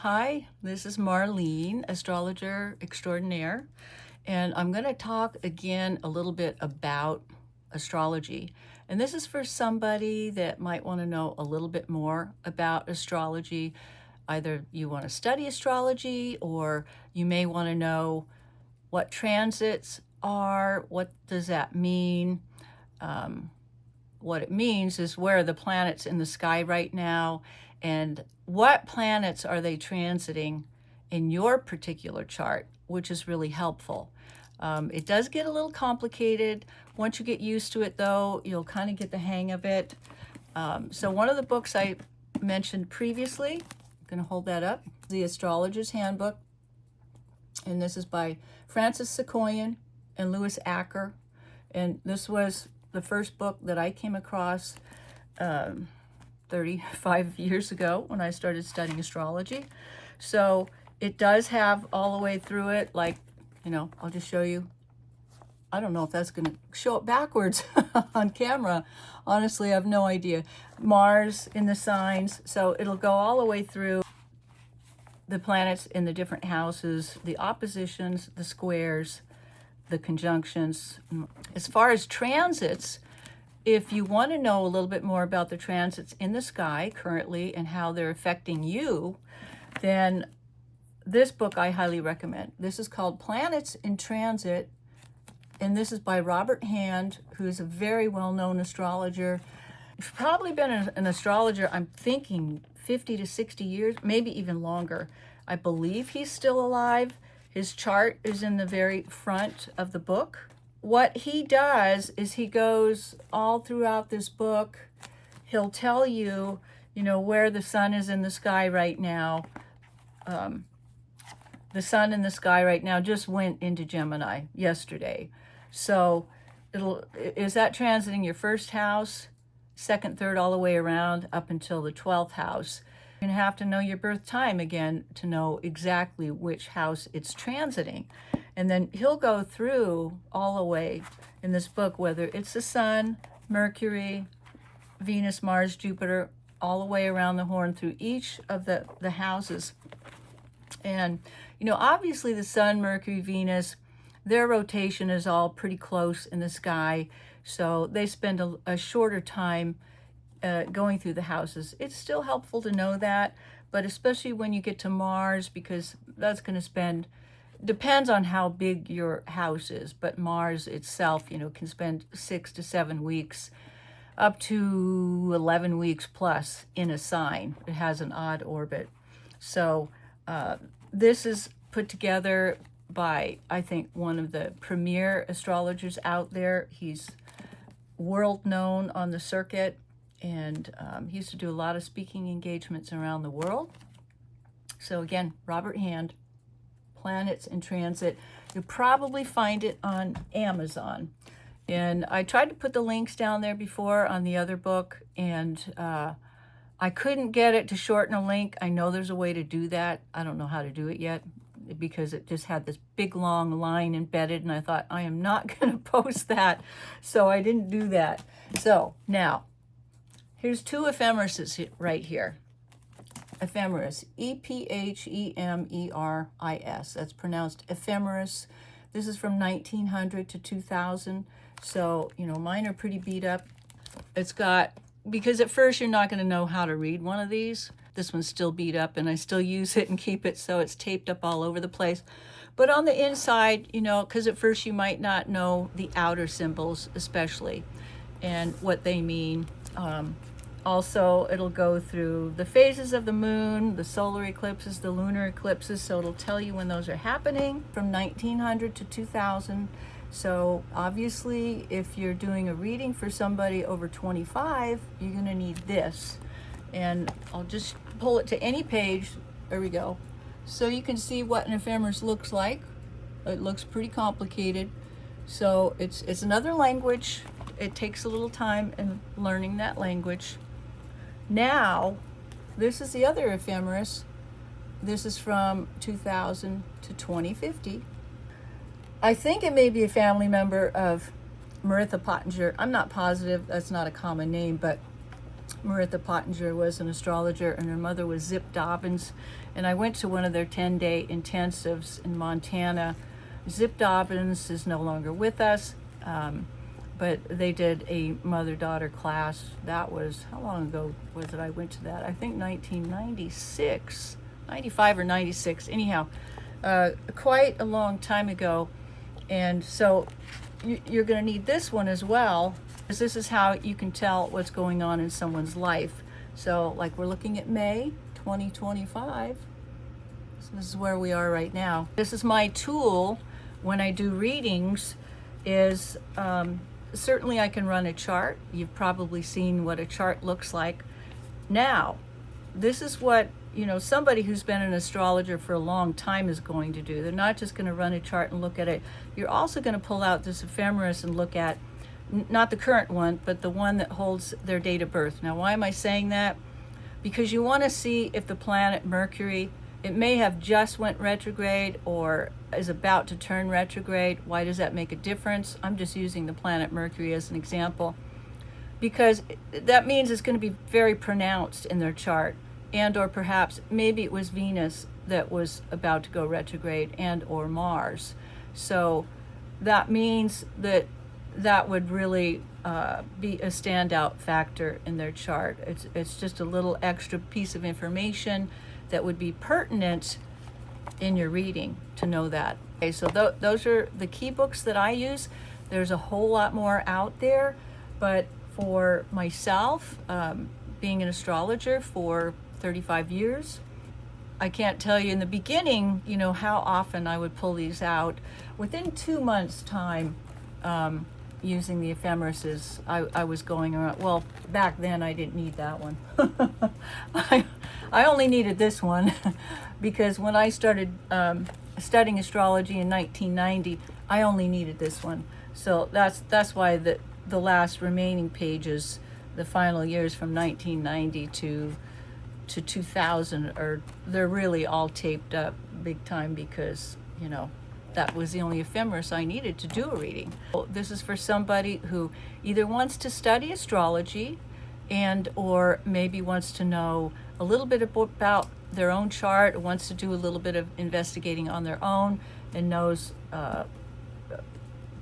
Hi, this is Marlene, astrologer extraordinaire, and I'm going to talk again a little bit about astrology. And this is for somebody that might want to know a little bit more about astrology. Either you want to study astrology, or you may want to know what transits are, what does that mean. What it means is where are the planets in the sky right now, and what planets are they transiting in your particular chart, which is really helpful. It does get a little complicated. Once you get used to it, though, you'll kind of get the hang of it. So one of the books I mentioned previously, I'm going to hold that up, The Astrologer's Handbook, and this is by Francis Secoyan and Louis Acker. And this was the first book that I came across 35 years ago when I started studying astrology. So it does have all the way through it, like, I'll just show you. I don't know if that's going to show it backwards on camera. Honestly, I have no idea. Mars in the signs. So it'll go all the way through the planets in the different houses, the oppositions, the squares, the conjunctions. As far as transits, if you want to know a little bit more about the transits in the sky currently and how they're affecting you, then this book I highly recommend. This is called Planets in Transit, and this is by Robert Hand, who's a very well-known astrologer. He's probably been an astrologer, I'm thinking 50 to 60 years, maybe even longer. I believe he's still alive. His chart is in the very front of the book. What he does is he goes all throughout this book. He'll tell you, where the sun is in the sky right now. The sun in the sky right now just went into Gemini yesterday. So is that transiting your first house, second, third, all the way around up until the 12th house? You're going to have to know your birth time again to know exactly which house it's transiting. And then he'll go through all the way in this book, whether it's the sun, Mercury, Venus, Mars, Jupiter, all the way around the horn through each of the houses. And, obviously the sun, Mercury, Venus, their rotation is all pretty close in the sky. So they spend a shorter time going through the houses. It's still helpful to know that, but especially when you get to Mars, because that's going to depends on how big your house is, but Mars itself, can spend 6 to 7 weeks, up to 11 weeks plus in a sign. It has an odd orbit. So this is put together by, I think, one of the premier astrologers out there. He's world known on the circuit, and he used to do a lot of speaking engagements around the world. So again, Robert Hand, Planets in Transit. You'll probably find it on Amazon. And I tried to put the links down there before on the other book, and I couldn't get it to shorten a link. I know there's a way to do that. I don't know how to do it yet, because it just had this big long line embedded, and I thought, I am not going to post that, so I didn't do that. So now, here's two ephemeris right here. Ephemeris, Ephemeris. That's pronounced ephemeris. This is from 1900 to 2000. So, mine are pretty beat up. Because at first you're not going to know how to read one of these. This one's still beat up, and I still use it and keep it so it's taped up all over the place. But on the inside, because at first you might not know the outer symbols especially and what they mean. Also, it'll go through the phases of the moon, the solar eclipses, the lunar eclipses, so it'll tell you when those are happening from 1900 to 2000. So obviously, if you're doing a reading for somebody over 25, you're going to need this. And I'll just pull it to any page. There we go. So you can see what an ephemeris looks like. It looks pretty complicated. So it's another language. It takes a little time in learning that language. Now, this is the other ephemeris. This is from 2000 to 2050. I think it may be a family member of Maritha Pottinger. I'm not positive. That's not a common name, but Maritha Pottinger was an astrologer, and her mother was Zip Dobbins. And I went to one of their 10-day intensives in Montana. Zip Dobbins is no longer with us, but they did a mother-daughter class. That was, how long ago was it I went to that? I think 1996, 95 or 96. Anyhow, quite a long time ago. And so you're going to need this one as well, because this is how you can tell what's going on in someone's life. So like we're looking at May 2025. So this is where we are right now. This is my tool when I do readings is certainly I can run a chart. You've probably seen what a chart looks like. Now, this is what, somebody who's been an astrologer for a long time is going to do. They're not just going to run a chart and look at it. You're also going to pull out this ephemeris and look at, not the current one, but the one that holds their date of birth. Now, why am I saying that? Because you want to see if the planet Mercury, it may have just went retrograde or is about to turn retrograde. Why does that make a difference? I'm just using the planet Mercury as an example, because that means it's going to be very pronounced in their chart. And or perhaps maybe it was Venus that was about to go retrograde, and or Mars. So that means that would really be a standout factor in their chart. It's just a little extra piece of information that would be pertinent in your reading to know that. Okay, so those are the key books that I use. There's a whole lot more out there, but for myself, being an astrologer for 35 years, I can't tell you in the beginning, how often I would pull these out. Within 2 months' time, using the ephemerises, I was going around. Well, back then I didn't need that one. I only needed this one because when I started studying astrology in 1990, I only needed this one. So that's why the last remaining pages, the final years from 1990 to 2000, they're really all taped up big time because, that was the only ephemeris I needed to do a reading. This is for somebody who either wants to study astrology and or maybe wants to know a little bit about their own chart, or wants to do a little bit of investigating on their own and knows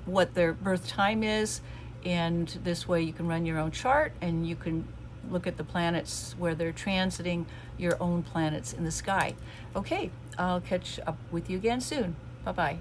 what their birth time is. And this way you can run your own chart and you can look at the planets where they're transiting your own planets in the sky. Okay, I'll catch up with you again soon. Bye-bye.